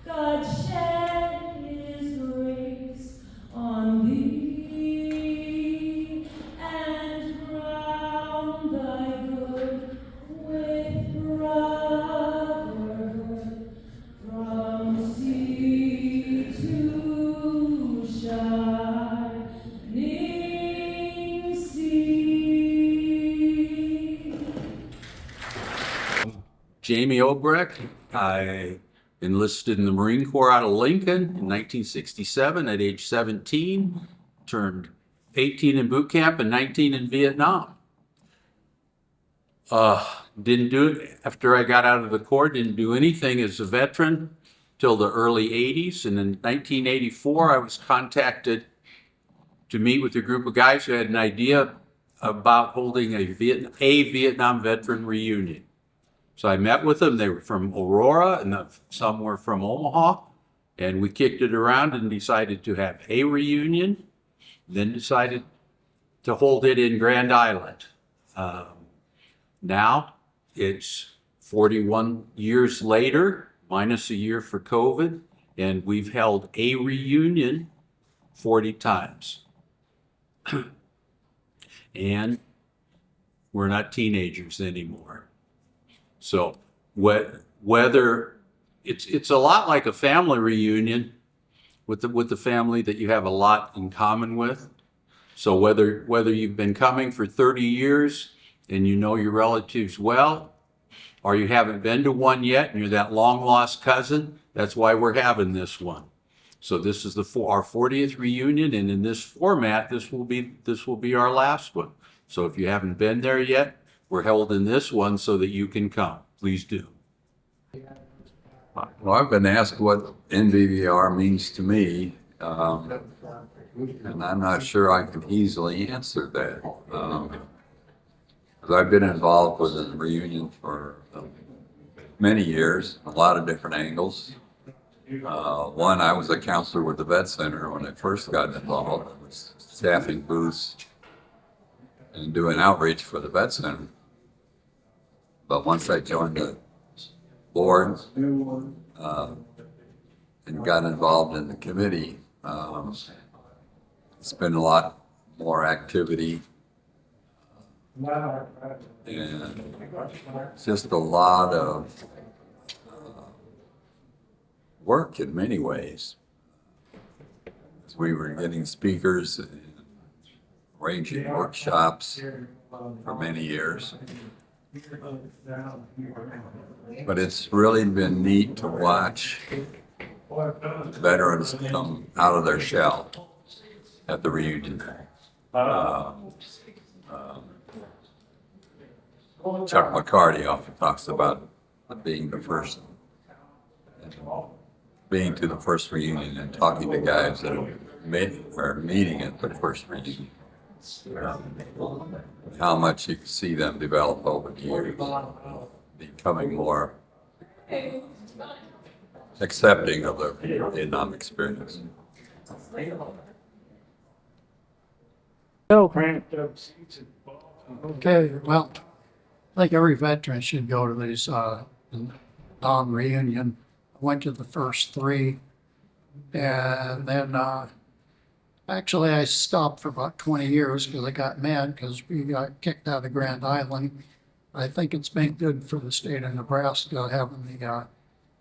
God shed his grace on thee, and crown thy good with brotherhood, from sea to shining sea. Jamie Obrecht. I enlisted in the Marine Corps out of Lincoln in 1967 at age 17, turned 18 in boot camp and 19 in Vietnam. Didn't do it after I got out of the Corps, didn't do anything as a veteran till the early 80s. And in 1984, I was contacted to meet with a group of guys who had an idea about holding a Vietnam veteran reunion. So I met with them. They were from Aurora and some were from Omaha. And we kicked it around and decided to have a reunion, then decided to hold it in Grand Island. Now it's 41 years later, minus a year for COVID, and we've held a reunion 40 times. And we're not teenagers anymore. So whether it's a lot like a family reunion with the family that you have a lot in common with. So whether you've been coming for 30 years and you know your relatives well, or you haven't been to one yet and you're that long lost cousin, that's why we're having this one. So this is our 40th reunion, and in this format, this will be our last one. So if you haven't been there yet, we're holding this one so that you can come. Please do. Well, I've been asked what NVVR means to me, and I'm not sure I can easily answer that. Because I've been involved with the reunion for many years, a lot of different angles. One, I was a counselor with the Vet Center when I first got involved. I was staffing booths and doing outreach for the Vet Center. But once I joined the board and got involved in the committee, it's been a lot more activity and just a lot of work in many ways. We were getting speakers and arranging workshops for many years. But it's really been neat to watch veterans come out of their shell at the reunion. Chuck McCarty often talks about being to the first reunion and talking to guys that are meeting at the first reunion. How much you can see them develop over the years, becoming more accepting of their Vietnam experience. Okay, well, I think every veteran should go to these Vietnam reunion. I went to the first three, and then actually I stopped for about 20 years because I got mad because we got kicked out of Grand Island. I think it's been good for the state of Nebraska having the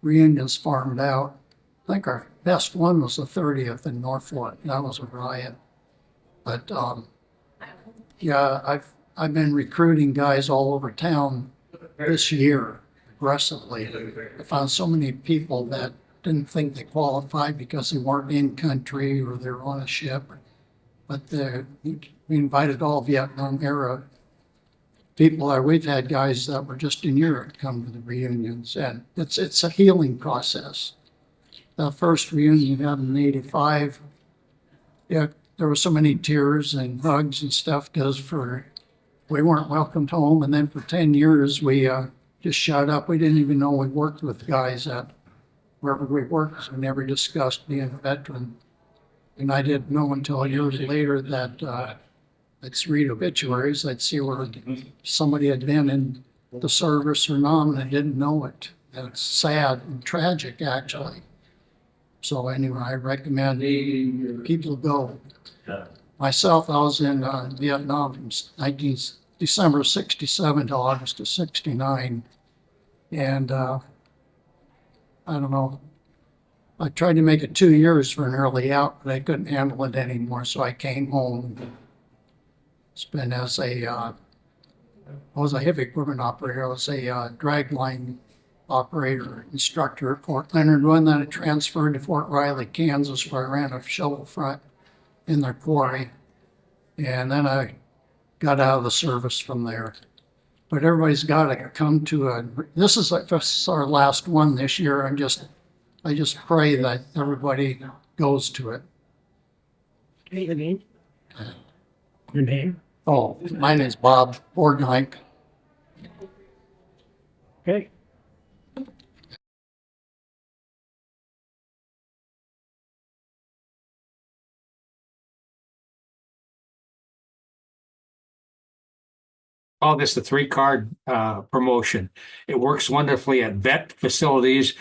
reunions farmed out. I think our best one was the 30th in Norfolk. That was a riot. But yeah, I've been recruiting guys all over town this year aggressively. I found so many people that didn't think they qualified because they weren't in country or they were on a ship. But we invited all Vietnam era people. We've had guys that were just in Europe come to the reunions, and it's a healing process. The first reunion we had in '85, yeah, there were so many tears and hugs and stuff because we weren't welcomed home, and then for 10 years we just shut up. We didn't even know we worked with guys at wherever we worked. We never discussed being a veteran. And I didn't know until years later that I'd read obituaries. I'd see where somebody had been in the service or not, and I didn't know it. And it's sad and tragic, actually. So anyway, I recommend people go. Myself, I was in Vietnam from December 67 to August of 69. And I don't know, I tried to make it 2 years for an early out, but I couldn't handle it anymore, so I came home. It's been as I was a heavy equipment operator. I was a drag line operator, instructor at Fort Leonard Wood. Then I transferred to Fort Riley, Kansas, where I ran a shovel front in their quarry. And then I got out of the service from there. But everybody's got to come to this is our last one this year. I just pray that everybody goes to it. Okay, your name? Your name? Oh, mine is Bob Borgnike. Okay. Call this the 3-card promotion. It works wonderfully at vet facilities,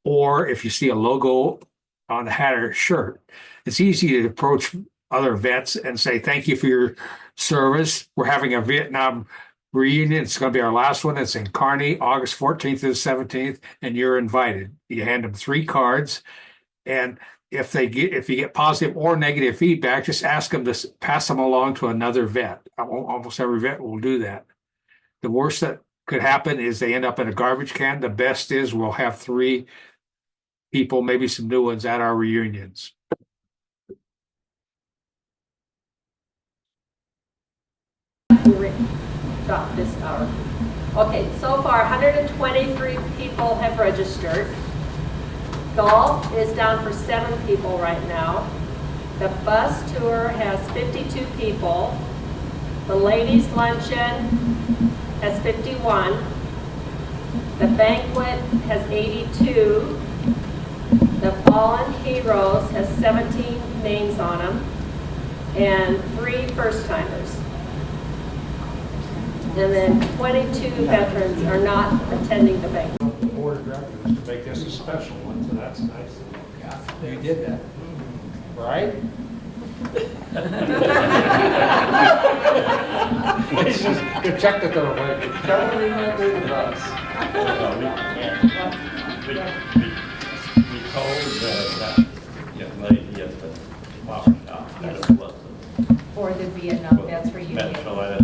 or if you see a logo on a hat or shirt. It's easy to approach other vets and say, thank you for your service. We're having a Vietnam reunion. It's going to be our last one. It's in Kearney, August 14th to the 17th, and you're invited. You hand them 3 cards, and if you get positive or negative feedback, just ask them to pass them along to another vet. Almost every vet will do that. The worst that could happen is they end up in a garbage can. The best is we'll have 3 people, maybe some new ones, at our reunions. Stop this hour. Okay, so far 123 people have registered. Golf is down for 7 people right now. The bus tour has 52 people. The ladies' luncheon has 51. The banquet has 82. The Fallen Heroes has 17 names on them, and 3 first-timers. And then 22 veterans are not attending the banquet. The board of directors to make this a special one, so that's nice. You did that. Right? It's just, you checked it though, like, don't remember the bus. We told that young lady at the flower shop that it wasn't For the Vietnam Vets Reunion. Metro at